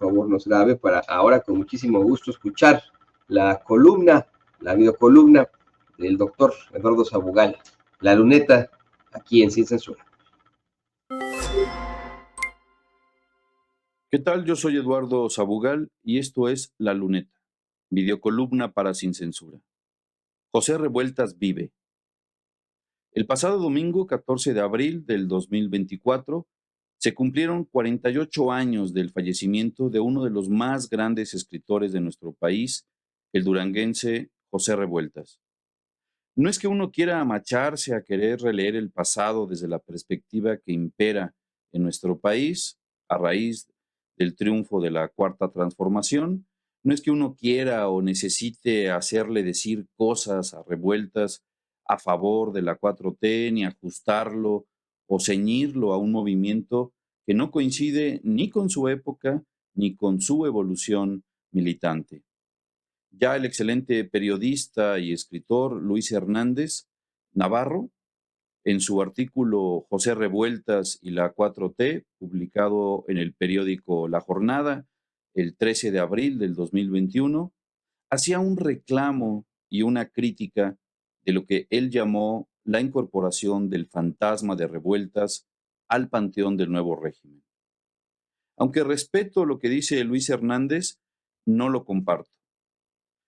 favor nos grabe para ahora con muchísimo gusto escuchar la columna, la videocolumna del doctor Eduardo Sabugal, La Luneta, aquí en Sin Censura. ¿Qué tal? Yo soy Eduardo Sabugal y esto es La Luneta, videocolumna para Sin Censura. José Revueltas vive. El pasado domingo, 14 de abril del 2024, se cumplieron 48 años del fallecimiento de uno de los más grandes escritores de nuestro país, el duranguense José Revueltas. No es que uno quiera amacharse a querer releer el pasado desde la perspectiva que impera en nuestro país a raíz del triunfo de la Cuarta Transformación. No es que uno quiera o necesite hacerle decir cosas a Revueltas a favor de la 4T, ni ajustarlo o ceñirlo a un movimiento que no coincide ni con su época ni con su evolución militante. Ya el excelente periodista y escritor Luis Hernández Navarro, en su artículo José Revueltas y la 4T, publicado en el periódico La Jornada el 13 de abril del 2021, hacía un reclamo y una crítica de lo que él llamó la incorporación del fantasma de Revueltas al panteón del nuevo régimen. Aunque respeto lo que dice Luis Hernández, no lo comparto.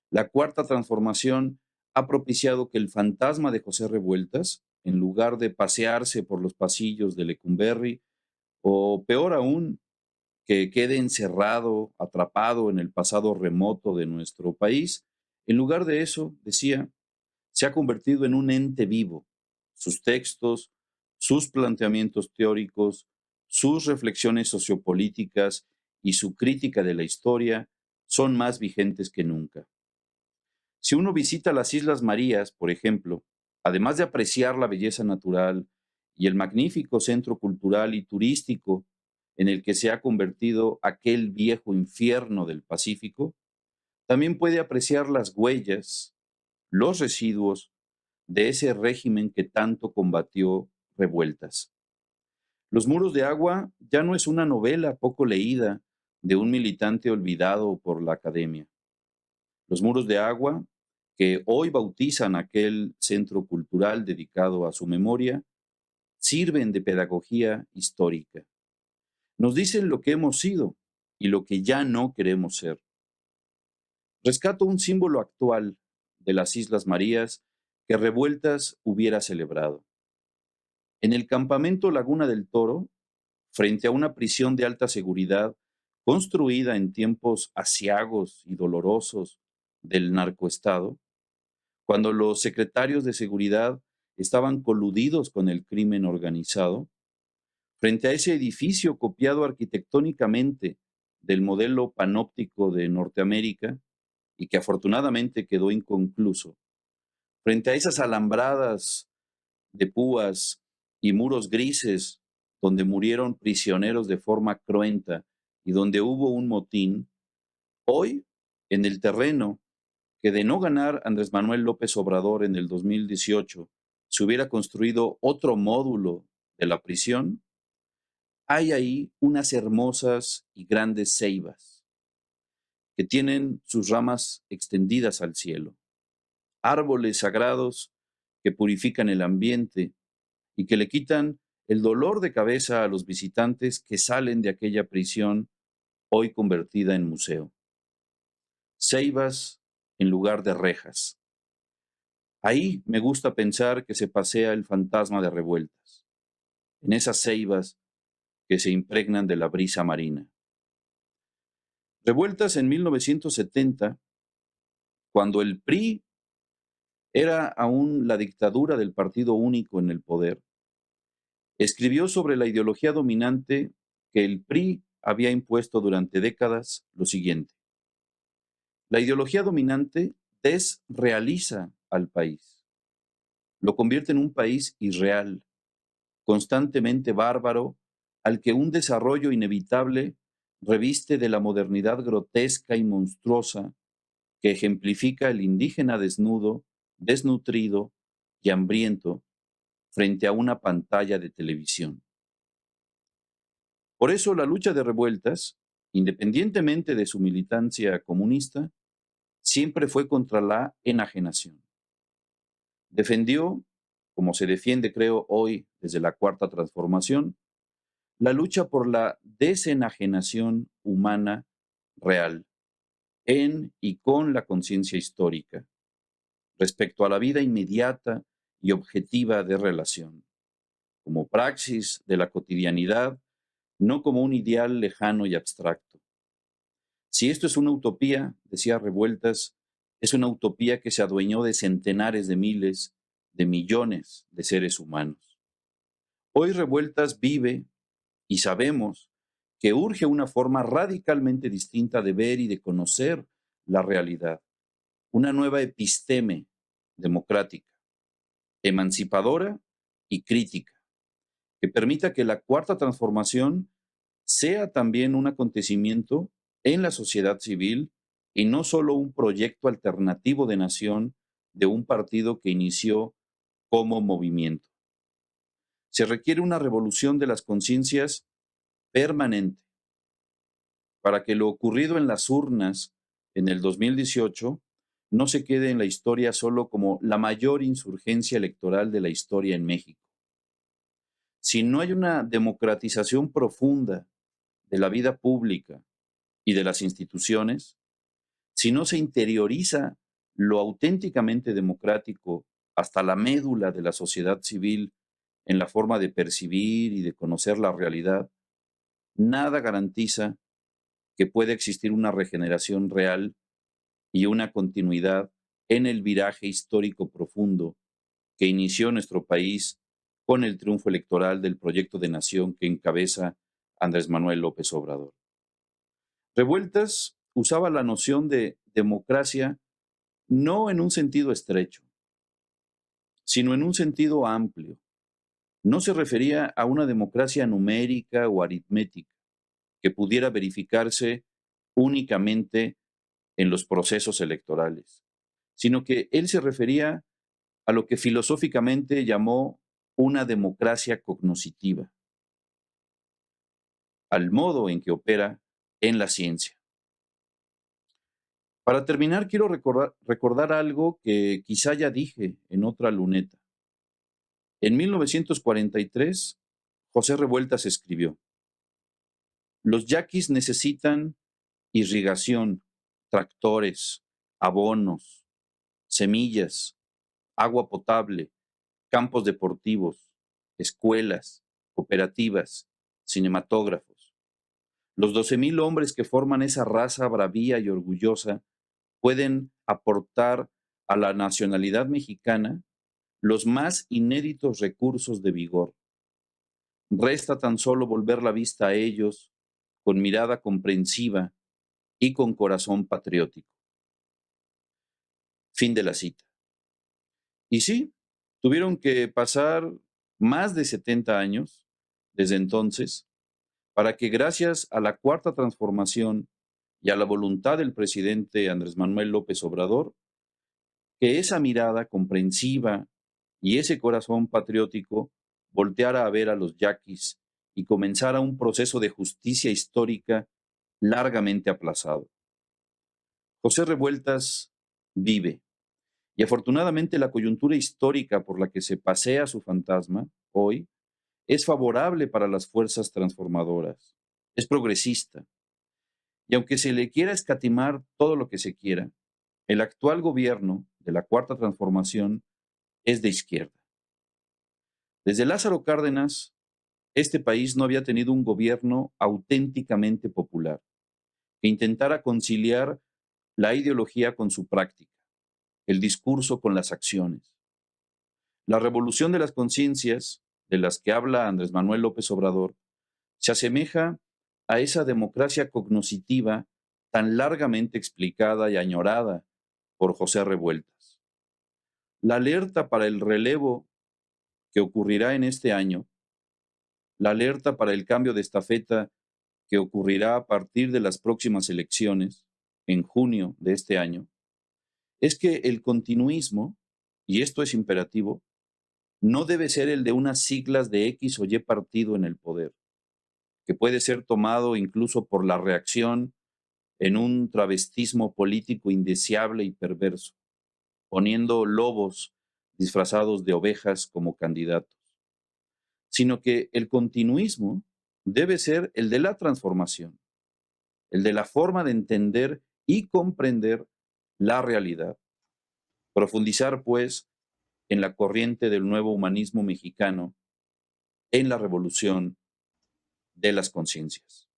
La Cuarta Transformación ha propiciado que el fantasma de José Revueltas, en lugar de pasearse por los pasillos de Lecumberri, o peor aún, que quede encerrado, atrapado en el pasado remoto de nuestro país, en lugar de eso, decía, se ha convertido en un ente vivo. Sus textos, sus planteamientos teóricos, sus reflexiones sociopolíticas y su crítica de la historia son más vigentes que nunca. Si uno visita las Islas Marías, por ejemplo, además de apreciar la belleza natural y el magnífico centro cultural y turístico en el que se ha convertido aquel viejo infierno del Pacífico, también puede apreciar las huellas, los residuos de ese régimen que tanto combatió Revueltas. Los muros de agua ya no es una novela poco leída de un militante olvidado por la academia. Los muros de agua, que hoy bautizan aquel centro cultural dedicado a su memoria, sirven de pedagogía histórica. Nos dicen lo que hemos sido y lo que ya no queremos ser. Rescato un símbolo actual de las Islas Marías que Revueltas hubiera celebrado. En el campamento Laguna del Toro, frente a una prisión de alta seguridad construida en tiempos aciagos y dolorosos del narcoestado, cuando los secretarios de seguridad estaban coludidos con el crimen organizado, frente a ese edificio copiado arquitectónicamente del modelo panóptico de Norteamérica y que afortunadamente quedó inconcluso, frente a esas alambradas de púas y muros grises donde murieron prisioneros de forma cruenta y donde hubo un motín, hoy en el terreno que de no ganar Andrés Manuel López Obrador en el 2018 se hubiera construido otro módulo de la prisión, hay ahí unas hermosas y grandes ceibas que tienen sus ramas extendidas al cielo, árboles sagrados que purifican el ambiente y que le quitan el dolor de cabeza a los visitantes que salen de aquella prisión hoy convertida en museo. Ceibas en lugar de rejas. Ahí me gusta pensar que se pasea el fantasma de Revueltas, en esas ceibas que se impregnan de la brisa marina. Revueltas en 1970, cuando el PRI era aún la dictadura del partido único en el poder, escribió sobre la ideología dominante que el PRI había impuesto durante décadas lo siguiente. La ideología dominante desrealiza al país, lo convierte en un país irreal, constantemente bárbaro, al que un desarrollo inevitable reviste de la modernidad grotesca y monstruosa que ejemplifica el indígena desnudo, desnutrido y hambriento frente a una pantalla de televisión. Por eso la lucha de Revueltas independientemente de su militancia comunista, siempre fue contra la enajenación. Defendió, como se defiende creo hoy desde la Cuarta Transformación, la lucha por la desenajenación humana real, en y con la conciencia histórica, respecto a la vida inmediata y objetiva de relación, como praxis de la cotidianidad, no como un ideal lejano y abstracto. Si esto es una utopía, decía Revueltas, es una utopía que se adueñó de centenares de miles, de millones de seres humanos. Hoy Revueltas vive y sabemos que urge una forma radicalmente distinta de ver y de conocer la realidad, una nueva episteme democrática, emancipadora y crítica, que permita que la cuarta transformación sea también un acontecimiento en la sociedad civil y no solo un proyecto alternativo de nación de un partido que inició como movimiento. Se requiere una revolución de las conciencias permanente para que lo ocurrido en las urnas en el 2018 no se quede en la historia solo como la mayor insurgencia electoral de la historia en México. Si no hay una democratización profunda de la vida pública y de las instituciones, si no se interioriza lo auténticamente democrático hasta la médula de la sociedad civil en la forma de percibir y de conocer la realidad, nada garantiza que pueda existir una regeneración real y una continuidad en el viraje histórico profundo que inició nuestro país con el triunfo electoral del proyecto de nación que encabeza Andrés Manuel López Obrador. Revueltas usaba la noción de democracia no en un sentido estrecho, sino en un sentido amplio. No se refería a una democracia numérica o aritmética que pudiera verificarse únicamente en los procesos electorales, sino que él se refería a lo que filosóficamente llamó una democracia cognoscitiva, al modo en que opera en la ciencia. Para terminar, quiero recordar algo que quizá ya dije en otra luneta. En 1943, José Revueltas escribió: los yaquis necesitan irrigación, tractores, abonos, semillas, agua potable, campos deportivos, escuelas, cooperativas, cinematógrafos. Los 12,000 hombres que forman esa raza bravía y orgullosa pueden aportar a la nacionalidad mexicana los más inéditos recursos de vigor. Resta tan solo volver la vista a ellos con mirada comprensiva y con corazón patriótico. Fin de la cita. Y sí, tuvieron que pasar más de 70 años desde entonces para que, gracias a la cuarta transformación y a la voluntad del presidente Andrés Manuel López Obrador, que esa mirada comprensiva y ese corazón patriótico volteara a ver a los yaquis y comenzara un proceso de justicia histórica largamente aplazado. José Revueltas vive, y afortunadamente la coyuntura histórica por la que se pasea su fantasma hoy es favorable para las fuerzas transformadoras, es progresista, y aunque se le quiera escatimar todo lo que se quiera, el actual gobierno de la Cuarta Transformación es de izquierda. Desde Lázaro Cárdenas, este país no había tenido un gobierno auténticamente popular, que intentara conciliar la ideología con su práctica, el discurso con las acciones. La revolución de las conciencias, de las que habla Andrés Manuel López Obrador, se asemeja a esa democracia cognoscitiva tan largamente explicada y añorada por José Revueltas. La alerta para el relevo que ocurrirá en este año, la alerta para el cambio de estafeta que ocurrirá a partir de las próximas elecciones, en junio de este año, es que el continuismo, y esto es imperativo, no debe ser el de unas siglas de X o Y partido en el poder, que puede ser tomado incluso por la reacción en un travestismo político indeseable y perverso, poniendo lobos disfrazados de ovejas como candidatos, sino que el continuismo debe ser el de la transformación, el de la forma de entender y comprender la realidad. Profundizar, pues, en la corriente del nuevo humanismo mexicano, en la revolución de las conciencias.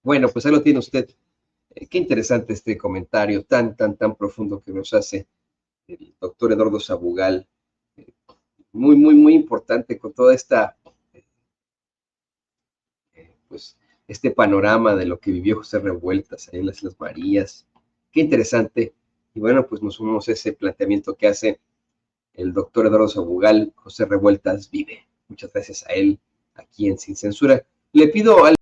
Bueno, pues ahí lo tiene usted. Qué interesante este comentario tan profundo que nos hace el doctor Eduardo Sabugal. Muy importante con toda esta, pues, este panorama de lo que vivió José Revueltas ahí en las Islas Marías. Qué interesante. Y bueno, pues nos unimos a ese planteamiento que hace el doctor Eduardo Sabugal. José Revueltas vive. Muchas gracias a él aquí en Sin Censura. Le pido al